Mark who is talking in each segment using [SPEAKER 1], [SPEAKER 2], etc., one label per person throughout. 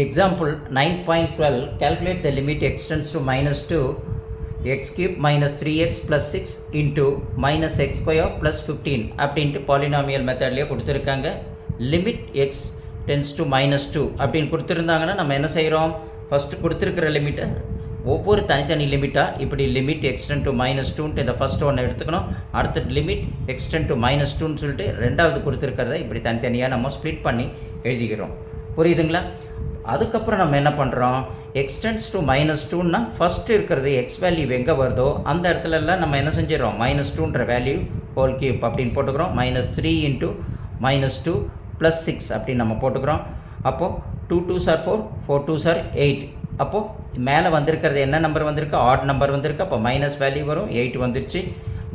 [SPEAKER 1] Example 9.12 calculate the limit x tends to minus 2 x cube minus 3x plus 6 into minus x square plus 15 அப்படின்ட்டு polynomial மெத்தட்லேயே கொடுத்துருக்காங்க. Limit X tends to minus 2 அப்படின்னு கொடுத்துருந்தாங்கன்னா நம்ம என்ன செய்கிறோம், first கொடுத்துருக்கிற லிமிட்டை ஒவ்வொரு தனித்தனி லிமிட்டாக இப்படி லிமிட் எக்ஸ்டென்ட் டு மைனஸ் 2ன்ட்டு இந்த ஃபஸ்ட் ஒன்று எடுத்துக்கணும். அடுத்த லிமிட் எக்ஸ்டென்ட் டு மைனஸ் 2ன்னு சொல்லிட்டு ரெண்டாவது கொடுத்துருக்கிறத இப்படி தனித்தனியாக நம்ம ஸ்ப்ளிட் பண்ணி எழுதிக்கிறோம். புரியுதுங்களா? அதுக்கப்புறம் நம்ம என்ன பண்ணுறோம், எக்ஸ்டென்ஸ் டு மைனஸ் 2ன்னா ஃபஸ்ட்டு இருக்கிறது எக்ஸ் வேல்யூ எங்கே வருதோ அந்த இடத்துலலாம் நம்ம என்ன செஞ்சிடறோம், மைனஸ் 2ன்ற வேல்யூ ஹோல் கியூப் அப்படின்னு போட்டுக்கிறோம். மைனஸ் 3 இன்ட்டு மைனஸ் 2 ப்ளஸ் 6 அப்படின்னு நம்ம போட்டுக்கிறோம். அப்போது 2 2s are 4, 4 2s are 8. அப்போது மேலே வந்திருக்கிறது என்ன நம்பர் வந்திருக்கு, ஆட் நம்பர் வந்திருக்கு. அப்போ மைனஸ் வேல்யூ வரும், 8 வந்துருச்சு.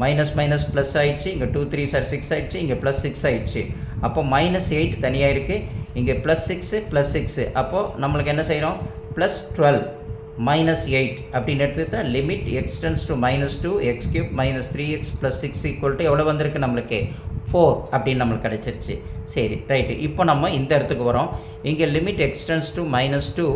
[SPEAKER 1] மைனஸ் மைனஸ் ப்ளஸ் ஆகிடுச்சு, இங்கே 2 3s are 6 ஆகிடுச்சு, இங்கே ப்ளஸ் 6 ஆகிடுச்சு. அப்போ மைனஸ் 8 தனியாக இருக்குது, இங்கே ப்ளஸ் 6 ப்ளஸ் 6. அப்போது நம்மளுக்கு என்ன செய்கிறோம், ப்ளஸ் 12 மைனஸ் 8 அப்படின்னு எடுத்துக்கிட்டால் limit X tends to minus 2 X cube minus 3x plus 6 equal to எவ்வளோ வந்திருக்கு நம்மளுக்கு, 4 அப்படின்னு நம்மளுக்கு கிடச்சிருச்சு. சரி ரைட்டு. இப்போ நம்ம இந்த இடத்துக்கு வரோம். இங்கே limit X tends to minus 2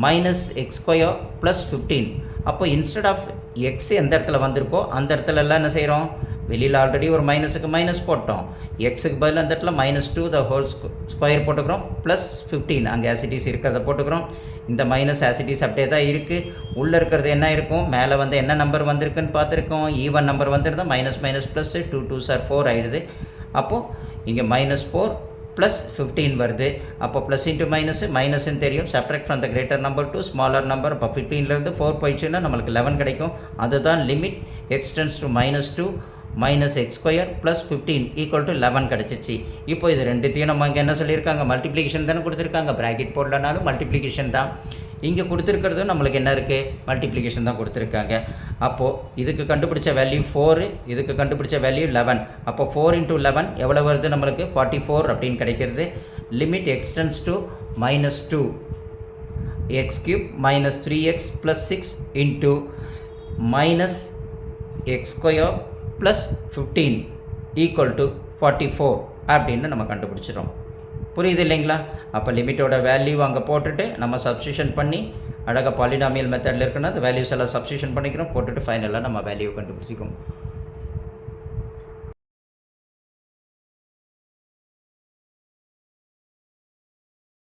[SPEAKER 1] minus X square plus 15. அப்போ இன்ஸ்டெட் ஆஃப் எக்ஸ் எந்த இடத்துல வந்திருக்கோ அந்த இடத்துல எல்லாம் என்ன செய்கிறோம், வெளியில் ஆல்ரெடி ஒரு மைனஸுக்கு மைனஸ் போட்டோம், எக்ஸுக்கு பதில் அந்த இடத்துல மைனஸ் 2 த ஹோல் ஸ்கொயர் போட்டுக்கிறோம், ப்ளஸ் 15 அங்கே ஆசிட்டிஸ் இருக்கிறத போட்டுக்கிறோம். இந்த மைனஸ் ஆசிட்டிஸ் அப்படியே தான் இருக்குது. உள்ளே இருக்கிறது என்ன இருக்கும், மேலே வந்து என்ன நம்பர் வந்திருக்குன்னு பார்த்துருக்கோம், ஈவன் நம்பர் வந்துருந்தா minus minus plus 2 2s are 4 ஆகிடுது. அப்போது இங்கே மைனஸ் 4 ப்ளஸ் 15 வருது. அப்போ ப்ளஸ் இன்ட்டு மைனஸ்ன்னு தெரியும், subtract from the greater number to smaller number. அப்போ 15லேருந்து 4 போயிடுச்சுன்னா நம்மளுக்கு 11 கிடைக்கும். அதுதான் limit X tends to minus 2 minus X square plus 15 equal to 11 கிடச்சிச்சு. இப்போ இது ரெண்டுத்தையும் நம்ம இங்கே என்ன சொல்லியிருக்காங்க, மல்டிப்ளிகேஷன் தானே கொடுத்துருக்காங்க. ப்ராக்கெட் போடலனாலும் மல்டிப்ளிகேஷன் தான். இங்கே கொடுத்துருக்கிறதும் நம்மளுக்கு என்ன இருக்குது, மல்டிப்ளிகேஷன் தான் கொடுத்துருக்காங்க. அப்போது இதுக்கு கண்டுபிடிச்ச வேல்யூ 4, இதுக்கு கண்டுபிடிச்ச வேல்யூ 11. அப்போ 4 இன்ட்டு 11 எவ்வளோ வருது நம்மளுக்கு, 44 அப்படின்னு கிடைக்கிறது. Limit X tends to minus 2 X cube minus 3x plus 6 into minus X square plus 15 equal to 44 அப்படின்னு நம்ம கண்டுபிடிச்சிடும். புரியுது இல்லைங்களா? அப்போ லிமிட்டோட வேல்யூ அங்கே போட்டுட்டு நம்ம சப்ஸ்டியூஷன் பண்ணி அழகாக பாலினாமியல் மெத்தடில் இருக்குன்னா அந்த வேல்யூஸ் எல்லாம் சப்ஸ்டியூஷன் பண்ணிக்கிறோம், போட்டுட்டு ஃபைனலாக நம்ம வேல்யூ கண்டுபிடிச்சிக்கிறோம்.